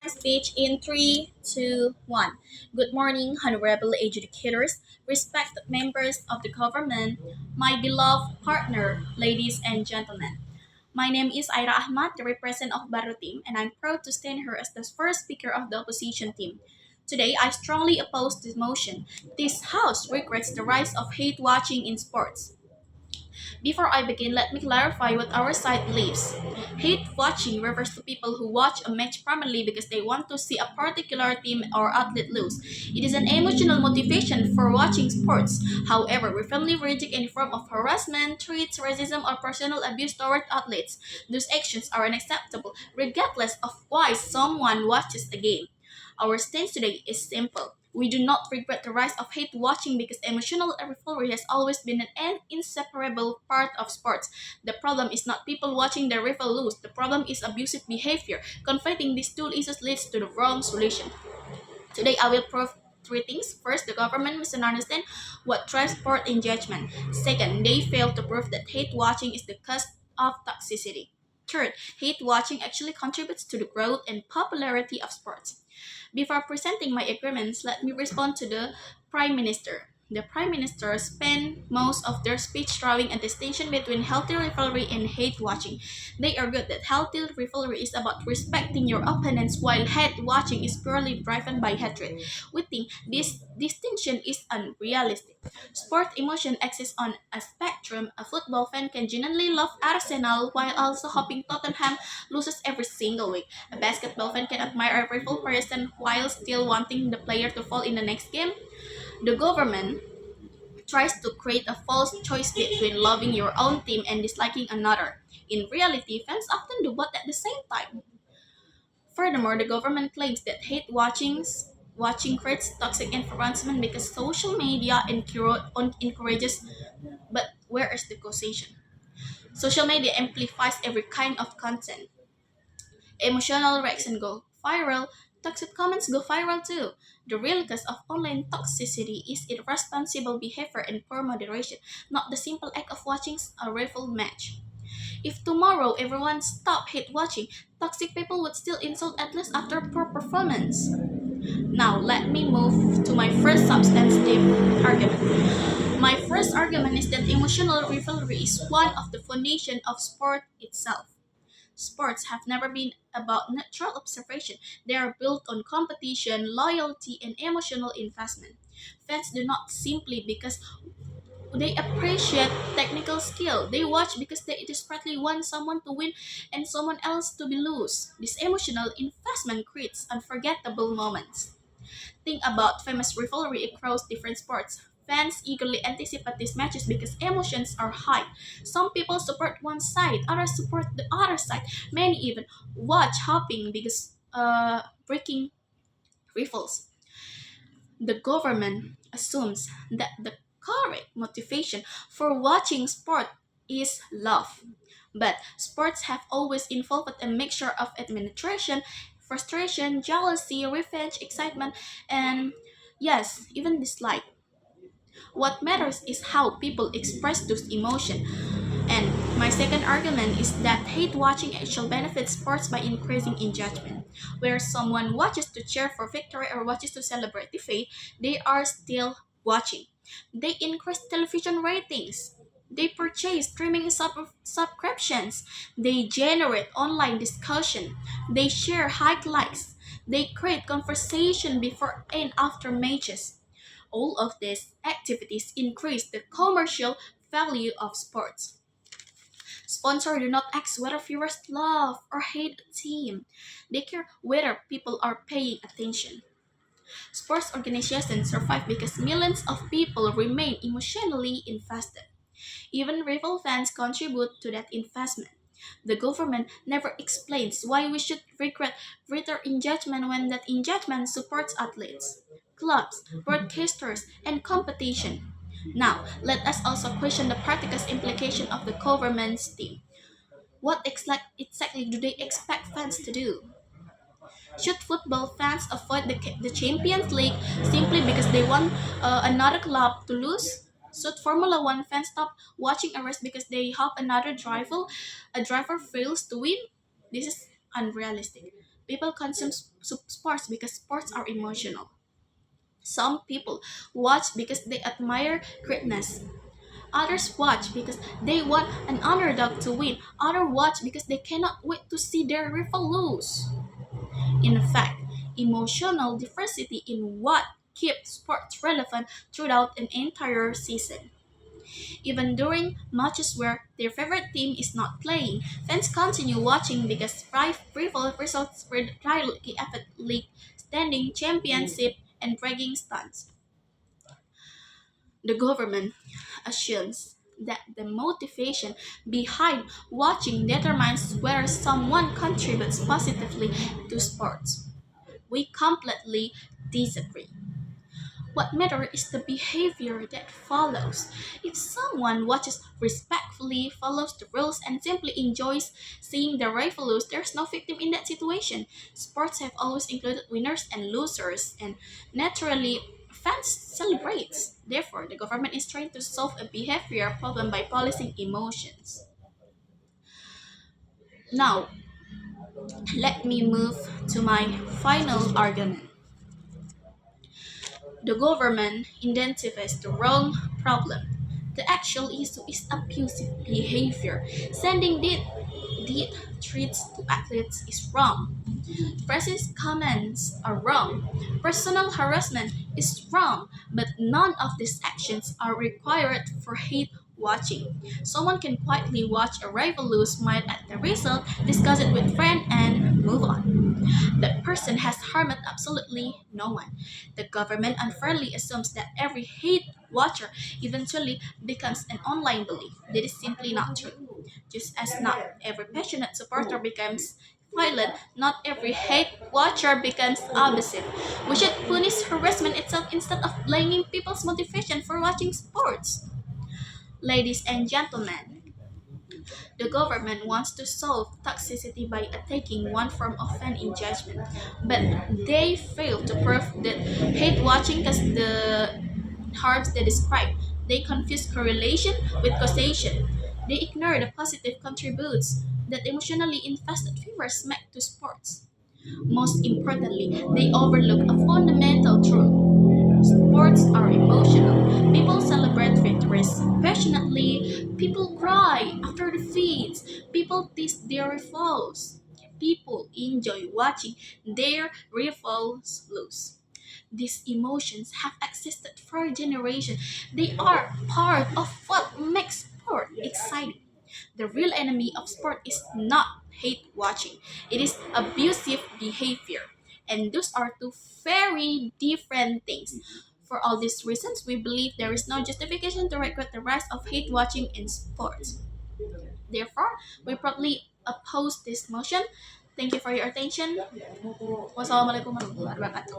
Speech in three, two, one. Good morning, honorable educators, respected members of the government, my beloved partner, ladies and gentlemen. My name is Ira Ahmad, the representative of Baru team, and I'm proud to stand here as the first speaker of the opposition team. Today, I strongly oppose this motion. This House regrets the rise of hate watching in sports. Before I begin, let me clarify what our side believes. Hate watching refers to people who watch a match primarily because they want to see a particular team or athlete lose. It is an emotional motivation for watching sports. However, we firmly reject any form of harassment, threats, racism, or personal abuse toward athletes. Those actions are unacceptable, regardless of why someone watches a game. Our stance today is simple. We do not regret the rise of hate watching because emotional rivalry has always been an inseparable part of sports. The problem is not people watching their rival lose. The problem is abusive behavior. Conflating these two issues leads to the wrong solution. Today, I will prove three things. First, the government misunderstands what drives sport engagement. Second, they fail to prove that hate watching is the cause of toxicity. Third, hate watching actually contributes to the growth and popularity of sports. Before presenting my arguments, let me respond to the Prime Minister. The Prime Minister spent most of their speech drawing a distinction between healthy rivalry and hate watching. They argued that healthy rivalry is about respecting your opponents, while hate watching is purely driven by hatred. We think this distinction is unrealistic. Sport emotion exists on a spectrum. A football fan can genuinely love Arsenal while also hoping Tottenham loses every single week. A basketball fan can admire a rival person while still wanting the player to fall in the next game. The government tries to create a false choice between loving your own team and disliking another. In reality, fans often do both at the same time. Furthermore, the government claims that watching creates toxic environment because social media encourages, but where is the causation? Social media amplifies every kind of content. Emotional reactions go viral, toxic comments go viral too. The real cause of online toxicity is irresponsible behavior and poor moderation, not the simple act of watching a rival match. If tomorrow everyone stopped hate watching, toxic people would still insult athletes after poor performance. Now, let me move to my first substantive argument. My first argument is that emotional rivalry is one of the foundation of sport itself. Sports have never been about neutral observation. They are built on competition, loyalty, and emotional investment. Fans do not simply because they appreciate technical skill. They watch because they desperately want someone to win and someone else to be lose. This emotional investment creates unforgettable moments. Think about famous rivalry across different sports. Fans eagerly anticipate these matches because emotions are high. Some people support one side, others support the other side. Many even watch hoping because breaking rivals. The government assumes that the correct motivation for watching sport is love. But sports have always involved a mixture of administration, frustration, jealousy, revenge, excitement, and yes, even dislike. What matters is how people express those emotions. And my second argument is that hate watching actually benefits sports by increasing engagement. Where someone watches to cheer for victory or watches to celebrate defeat, they are still watching. They increase television ratings. They purchase streaming subscriptions. They generate online discussion. They share highlights. They create conversation before and after matches. All of these activities increase the commercial value of sports. Sponsors do not ask whether viewers love or hate a team. They care whether people are paying attention. Sports organizations survive because millions of people remain emotionally invested. Even rival fans contribute to that investment. The government never explains why we should regret greater engagement when that engagement supports athletes, clubs, broadcasters, and competition. Now, let us also question the practical implication of the government's team. What exactly do they expect fans to do? Should football fans avoid the Champions League simply because they want another club to lose? Should Formula One fans stop watching a race because they hope a driver fails to win? This is unrealistic. People consume sports because sports are emotional. Some people watch because they admire greatness. Others watch because they want an underdog to win. Others watch because they cannot wait to see their rival lose. In fact, emotional diversity in what keeps sports relevant throughout an entire season. Even during matches where their favorite team is not playing, fans continue watching because rival results directly affect league standing, championship, and bragging stunts. The government assumes that the motivation behind watching determines whether someone contributes positively to sports. We completely disagree. What matters is the behavior that follows. If someone watches respectfully, follows the rules, and simply enjoys seeing the rival lose, there's no victim in that situation. Sports have always included winners and losers, and naturally, fans celebrate. Therefore, the government is trying to solve a behavior problem by policing emotions. Now, let me move to my final argument. The government identifies the wrong problem. The actual issue is abusive behavior. Sending death threats to athletes is wrong. Racist comments are wrong. Personal harassment is wrong, but none of these actions are required for hate watching. Someone can quietly watch a rival lose, smile at the result, discuss it with friends, and move on. That person has harmed absolutely no one. The government unfairly assumes that every hate watcher eventually becomes an online bully. That is simply not true. Just as not every passionate supporter becomes violent, not every hate watcher becomes abusive. We should punish harassment itself instead of blaming people's motivation for watching sports. Ladies and gentlemen, the government wants to solve toxicity by attacking one form of fan engagement, but they fail to prove that hate watching causes the harms they describe. They confuse correlation with causation. They ignore the positive contributes that emotionally invested viewers make to sports. Most importantly, they overlook a fundamental truth. Sports are emotional. People celebrate victories passionately. People cry after defeats. People tease their rivals. People enjoy watching their rivals lose. These emotions have existed for generations. They are part of what makes sport exciting. The real enemy of sport is not hate watching, it is abusive behavior. And those are two very different things. For all these reasons, we believe there is no justification to regret the rise of hate watching in sports. Therefore, we proudly oppose this motion. Thank you for your attention. Wassalamualaikum warahmatullahi wabarakatuh.